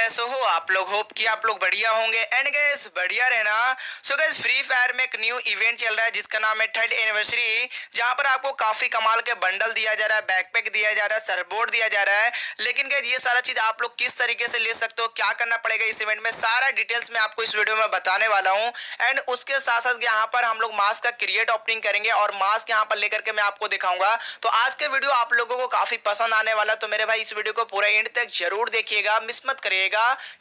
कैसे हो आप लोग। होप कि आप लोग बढ़िया होंगे एंड गैस बढ़िया रहना। सो गैस फ्री फायर में एक न्यू इवेंट चल रहा है जिसका नाम है थर्ड एनिवर्सरी, जहां पर आपको काफी कमाल के बंडल दिया जा रहा है, बैकपैक दिया जा रहा है, सरबोर्ड दिया जा रहा है। लेकिन गैस ये सारा चीज आप लोग किस तरीके से ले सकते हो, क्या करना पड़ेगा इस इवेंट में, सारा डिटेल्स मैं आपको इस वीडियो में बताने वाला हूँ। एंड उसके साथ साथ यहाँ पर हम लोग मास्क का क्रिएट ओपनिंग करेंगे और मास्क यहाँ पर लेकर के मैं आपको दिखाऊंगा। तो आज के वीडियो आप लोगों को काफी पसंद आने वाला, तो मेरे भाई इस वीडियो को पूरा एंड तक जरूर देखिएगा, मिस मत करिएगा।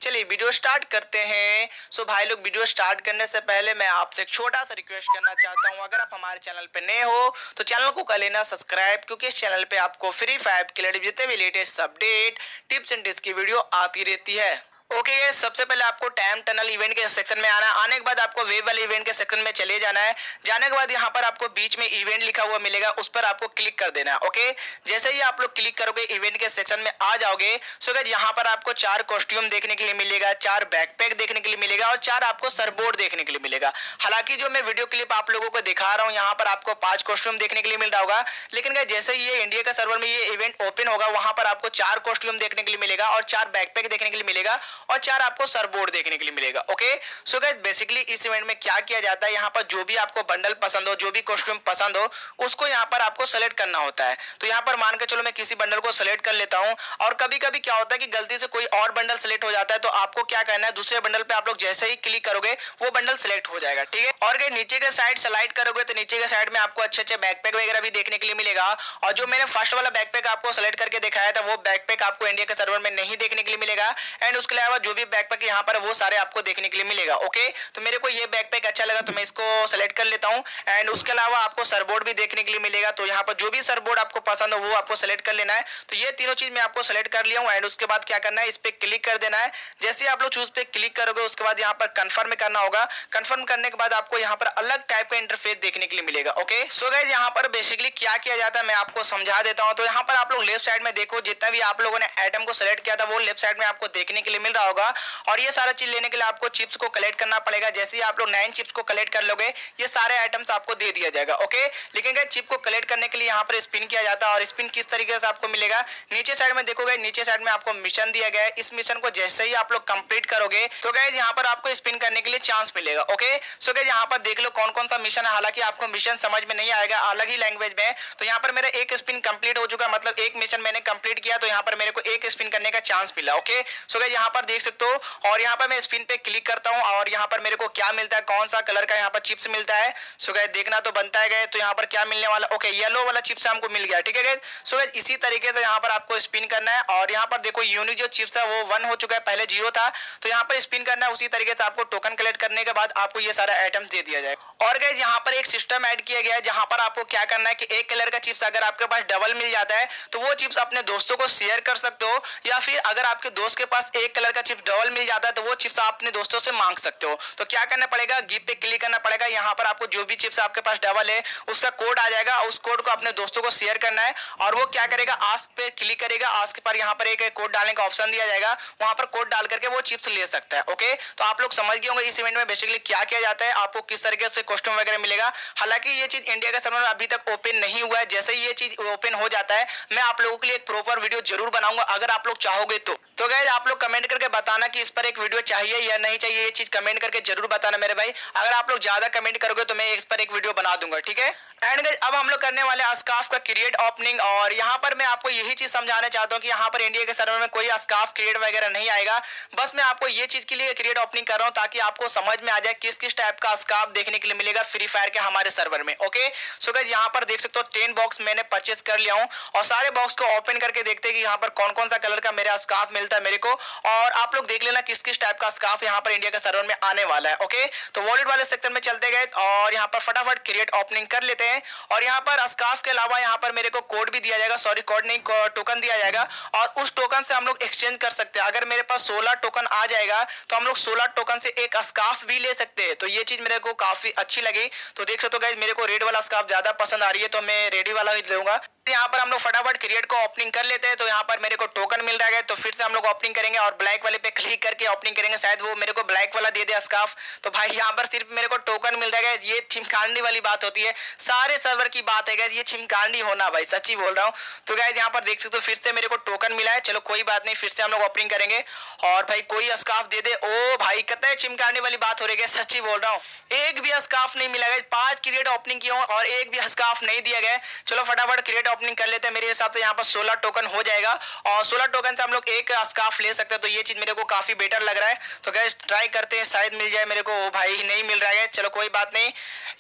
चलिए वीडियो स्टार्ट करते हैं। सो भाई लोग, वीडियो स्टार्ट करने से पहले मैं आपसे एक छोटा सा रिक्वेस्ट करना चाहता हूं, अगर आप हमारे चैनल पे नए हो तो चैनल को कर लेना सब्सक्राइब, क्योंकि इस चैनल पे आपको फ्री फायर के रिलेटेड जितने भी latest update, tips and tricks की वीडियो आती रहती है। ओके ये सबसे पहले आपको टाइम टनल इवेंट के सेक्शन में आना है। आने के बाद आपको वेव वाले इवेंट के सेक्शन में चले जाना है। जाने के बाद यहाँ पर आपको बीच में इवेंट लिखा हुआ मिलेगा, उस पर आपको क्लिक कर देना है। ओके जैसे ही आप लोग क्लिक करोगे इवेंट के सेक्शन में आ जाओगे। सो गाइस यहाँ पर आपको 4 कॉस्ट्यूम देखने के लिए मिलेगा, 4 बैकपैक देखने के लिए मिलेगा और 4 आपको सरबोर्ड देखने के लिए मिलेगा। हालांकि जो मैं वीडियो क्लिप आप लोगों को दिखा रहा हूँ यहाँ पर आपको 5 कॉस्ट्यूम देखने के लिए मिल रहा होगा, लेकिन गाइस जैसे ही ये इंडिया का सर्वर में ये इवेंट ओपन होगा वहां पर आपको 4 कॉस्ट्यूम देखने के लिए मिलेगा और 4 बैकपैक देखने के लिए मिलेगा और 4 आपको सरबोर्ड देखने के लिए मिलेगा। ओके सो गाइस बेसिकली इस इवेंट में क्या किया जाता है, यहाँ पर जो भी आपको बंडल पसंद हो, जो भी कॉस्ट्यूम पसंद हो, उसको यहाँ पर आपको सेलेक्ट करना होता है। तो यहाँ पर मान के चलो मैं किसी बंडल को सेलेक्ट कर लेता हूँ और कभी कभी क्या होता है कि गलती से कोई और बंडल सेलेक्ट हो जाता है, तो आपको क्या करना है, दूसरे बंडल पे आप लोग जैसे ही क्लिक करोगे वो बंडल सेलेक्ट हो जाएगा। ठीक है, और अगर नीचे के साइड स्लाइड करोगे तो नीचे के साइड में आपको अच्छे अच्छे बैकपैक वगैरह भी देखने के लिए मिलेगा। और जो मैंने फर्स्ट वाला बैकपैक आपको सेलेक्ट करके दिखाया था वो बैकपैक आपको इंडिया के सर्वर में नहीं देखने के लिए मिलेगा। एंड उसके अलावा जो भी बैकपैक यहाँ पर वो सारे आपको देखने के लिए मिलेगा। ओके तो मेरे को ये बैकपैक अच्छा लगा तो मैं इसको सेलेक्ट कर लेता हूँ। एंड उसके अलावा आपको सरबोर्ड भी देखने के लिए मिलेगा, तो यहाँ पर जो भी सरबोर्ड आपको पसंद हो वो आपको सेलेक्ट कर लेना है। तो ये तीनों चीज मैं आपको सेलेक्ट कर लिया हूँ। एंड उसके बाद क्या करना है, इस पे क्लिक कर देना है। जैसे आप लोग चूज पे क्लिक करोगे उसके बाद यहाँ पर कंफर्म करना होगा। कंफर्म करने के बाद आपको यहाँ पर अलग टाइप का इंटरफेस देखने के लिए मिलेगा। ओके सो गाइस यहाँ पर बेसिकली क्या किया जाता है मैं आपको समझा देता हूँ। तो यहाँ पर आप लोग लेफ्ट साइड में देखो, जितना भी आप लोगों ने आइटम को सेलेक्ट किया था वो लेफ्ट साइड में आपको देखने के लिए मिल रहा होगा। और ये सारा चीज लेने के लिए आपको चिप्स को कलेक्ट करना पड़ेगा। जैसे ही आप लोग 9 चिप्स को कलेक्ट कर लोगे ये सारे आइटम्स आपको दे दिया जाएगा। ओके लेकिन गाइस चिप को कलेक्ट करने के लिए यहाँ पर स्पिन किया जाता है। और स्पिन किस तरीके से आपको मिलेगा, नीचे साइड में देखोगे, नीचे साइड में आपको मिशन दिया गया है। इस मिशन को जैसे ही आप लोग कंप्लीट करोगे तो गाइस यहाँ पर आपको स्पिन करने के लिए चांस मिलेगा। ओके सो गाइस यहाँ पर देख लो कौन कौन सा मिशन है। हालांकि आपको मिशन समझ में नहीं आएगा, अलग ही लैंग्वेज में। तो यहाँ पर मेरा एक स्पिन कंप्लीट हो चुका, मतलब एक मिशन मैंने कंप्लीट किया, तो यहाँ पर मेरे को एक स्पिन करने का चांस मिला। ओके सो गाइस यहाँ पर देख सकते हो। और यहाँ पर मैं स्पिन पे क्लिक करता हूँ और यहाँ पर मेरे को क्या मिलता है, कौन सा कलर का यहाँ पर चिप्स मिलता है। सो गाइस देखना तो बनता है। तो यहाँ पर क्या मिलने वाला, ओके येलो वाला चिप्स हमको मिल गया। ठीक है गाइस सो गाइस इसी तरीके से यहाँ पर आपको स्पिन करना है। और यहाँ पर देखो यूनिक जो चिप्स है वो 1 हो चुका है, पहले 0 था। तो यहाँ पर स्पिन करना है, उसी तरीके से आपको टोकन कलेक्ट करने के बाद आपको ये सारा आइटम्स दे दिया जाएगा। और गाइस यहाँ पर एक सिस्टम ऐड किया गया है जहाँ पर आपको क्या करना है कि एक कलर का चिप्स अगर आपके पास डबल मिल जाता है तो वो चिप्स अपने दोस्तों को शेयर कर सकते हो, या फिर अगर आपके दोस्त के पास एक कलर का चिप्स डबल मिल जाता है तो वो चिप्स आप अपने दोस्तों से मांग सकते हो। तो क्या करना पड़ेगा, गिव पे क्लिक करना पड़ेगा। यहाँ पर आपको जो भी चिप्स आपके पास डबल है उसका कोड आ जाएगा, उस कोड को अपने दोस्तों को शेयर करना है। और वो क्या करेगा, आस्क पे क्लिक करेगा, आस्क पर यहाँ पर एक कोड डालने का ऑप्शन दिया जाएगा, वहां पर कोड डाल करके वो चिप्स ले सकता है। ओके तो आप लोग समझ गए होंगे इस इवेंट में बेसिकली क्या किया जाता है, आपको किस तरीके से कॉस्ट्यूम वगैरह मिलेगा। हालांकि ये चीज इंडिया का सर्वर अभी तक ओपन नहीं हुआ है, जैसे ही ये चीज ओपन हो जाता है मैं आप लोगों के लिए एक प्रॉपर वीडियो जरूर बनाऊंगा, अगर आप लोग चाहोगे तो गाइस आप लोग कमेंट करके बताना कि इस पर एक वीडियो चाहिए या नहीं चाहिए, ये चीज कमेंट करके जरूर बताना मेरे भाई। अगर आप लोग ज्यादा कमेंट करोगे तो मैं इस पर एक वीडियो बना दूंगा। ठीक है एंड गाइस अब हम लोग करने वाले स्कार्फ का क्रिएट ओपनिंग। और यहाँ पर मैं आपको यही चीज समझाना चाहता हूँ कि यहाँ पर इंडिया के सर्वर में कोई स्कार्फ क्रिएट वगैरह नहीं आएगा। बस मैं आपको ये चीज के लिए क्रिएट ओपनिंग कर रहा हूँ ताकि आपको समझ में आ जाए किस किस टाइप का स्कार्फ देखने के लिए मिलेगा फ्री फायर के हमारे सर्वर में। ओके सो गाइस यहाँ पर देख सकते हो 10 बॉक्स मैंने परचेस कर लिया हूँ और सारे बॉक्स को ओपन करके देखते हैं कि यहाँ पर कौन कौन सा कलर का मेरा स्कार्फ मिलता है मेरे को। और आप लोग देख लेना किस किस टाइप का स्कार्फ यहाँ पर इंडिया के सर्वर में आने वाला है। ओके तो वॉलेट वाले सेक्शन में चलते गए और यहाँ पर फटाफट क्रिएट ओपनिंग कर लेते हैं। और यहाँ पर स्कार्फ के अलावा यहाँ पर मेरे को कोड भी दिया जाएगा, सॉरी कोड नहीं टोकन दिया जाएगा, और उस टोकन से हम लोग एक्सचेंज कर सकते हैं। अगर मेरे पास 16 टोकन आ जाएगा तो हम लोग 16 टोकन से एक स्कार्फ भी ले सकते हैं। तो ये चीज मेरे को काफी अच्छी लगी। तो देख सकते हो गाइस मेरे को रेड वाला स्कार्फ ज्यादा पसंद आ रही है तो मैं रेडी वाला ही लूंगा। यहाँ पर हम लोग फटाफट क्रिएट को ओपनिंग कर लेते हैं। तो यहाँ पर मेरे को टोकन मिल रहा है, तो फिर से हम लोग ओपनिंग करेंगे और ब्लैक वाले पे क्लिक करके ओपनिंग करेंगे। शायद वो मेरे को ब्लैक वाला दे दे स्कार्फ। तो भाई यहाँ पर सिर्फ मेरे को टोकन मिल रहा है। ये छिमकांडी वाली बात होती है, सारे सर्वर की बात है गाइस, ये छिमकांडी होना भाई, सच्ची बोल रहा हूँ। तो गाइस यहाँ पर देख सकते हो फिर से मेरे को टोकन मिला है। चलो कोई बात नहीं, फिर से हम लोग ओपनिंग करेंगे और भाई कोई स्कार्फ दे दे। ओ भाई कतई छिमकांडी वाली बात हो रही है, सच्ची बोल रहा हूँ, एक भी स्कार्फ नहीं मिला गाइस। 5 क्रिएट ओपनिंग किया और एक भी स्कार्फ नहीं दिया गया। चलो फटाफट क्रिएट ओपनिंग कर लेते हैं। मेरे हिसाब से यहाँ पर 16 टोकन हो जाएगा और 16 टोकन से हम लोग एक स्कार्फ ले सकते हैं। तो ये चीज मेरे को काफी बेटर लग रहा है। तो गाइस ट्राई करते हैं, शायद मिल जाए मेरे को। ओ भाई नहीं मिल रहा है। चलो कोई बात नहीं,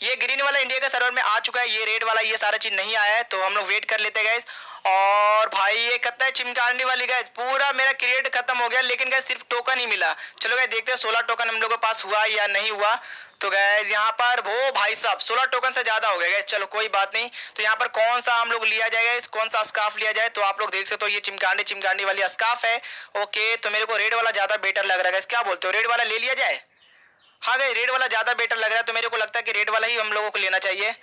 ये ग्रीन वाला इंडिया के सर्वर में आ चुका है, ये रेड वाला ये सारा चीज नहीं आया है। तो हम लोग वेट कर लेते हैं गाइस। और भाई ये कत्ता है चिमकांडी वाली गाइस, पूरा मेरा क्रिएट खत्म हो गया, लेकिन गाइस सिर्फ टोकन ही मिला। चलो गाइस देखते हैं 16 टोकन हम लोगों के पास हुआ या नहीं हुआ। तो गाइस यहाँ पर वो भाई साहब 16 टोकन से ज्यादा हो गया गाइस। चलो कोई बात नहीं। तो यहाँ पर कौन सा हम लोग लिया जाएगा, कौन सा स्कार्फ लिया जाए। तो आप लोग देख सकते हो ये चिमकांडी वाली स्कार्फ है। ओके तो मेरे को रेड वाला ज्यादा बेटर लग रहा है। क्या बोलते हो, रेड वाला ले लिया जाए? हाँ गाइस रेड वाला ज्यादा बेटर लग रहा है, तो मेरे को लगता है कि रेड वाला ही हम लोगों को लेना चाहिए।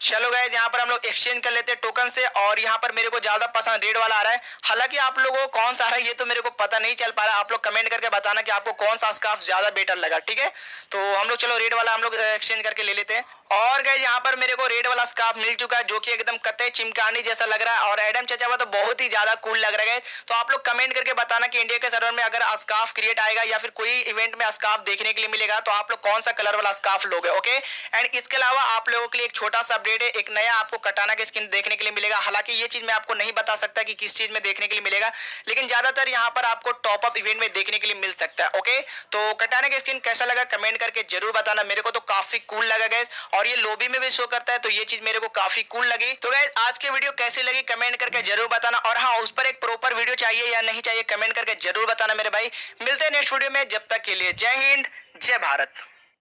चलो गाइस यहाँ पर हम लोग एक्सचेंज कर लेते हैं टोकन से और यहाँ पर मेरे को ज्यादा पसंद रेड वाला आ रहा है। हालांकि आप लोगों को कौन सा आ रहा है ये तो मेरे को पता नहीं चल पा रहा। आप लोग कमेंट करके बताना कि आपको कौन सा स्कार्फ ज्यादा बेटर लगा, ठीक है। तो हम लोग चलो रेड वाला हम लोग एक्सचेंज करके ले लेते हैं। और गाइस यहाँ पर मेरे को रेड वाला स्कार्फ मिल चुका है, जो कि एकदम कतई चिमकांडी जैसा लग रहा है और एडम चचा हुआ तो बहुत ही ज्यादा कूल लग रहा है। तो आप लोग कमेंट करके बताना कि इंडिया के सर्वर में अगर स्कार्फ क्रिएट आएगा या फिर कोई इवेंट में स्कार्फ देखने के लिए मिलेगा तो आप लोग कौन सा कलर वाला स्कार्फ लोगे। ओके एंड इसके अलावा आप लोगों के लिए एक छोटा सा अपडेट है, एक नया आपको कटाना के स्किन देखने के लिए मिलेगा। हालांकि ये चीज मैं आपको नहीं बता सकता कि किस चीज में देखने के लिए मिलेगा, लेकिन ज्यादातर यहाँ पर आपको टॉप अप इवेंट में देखने के लिए मिल सकता है। ओके तो कटाना के स्किन कैसा लगा कमेंट करके जरूर बताना। मेरे को तो काफी कूल लगा गाइस और ये लॉबी में भी शो करता है, तो ये चीज मेरे को काफी कूल लगी। तो गाइस आज की वीडियो कैसी लगी कमेंट करके जरूर बताना। और हाँ उस पर एक प्रॉपर वीडियो चाहिए या नहीं चाहिए कमेंट करके जरूर बताना मेरे भाई। मिलते हैं नेक्स्ट वीडियो में, जब तक के लिए जय हिंद जय भारत।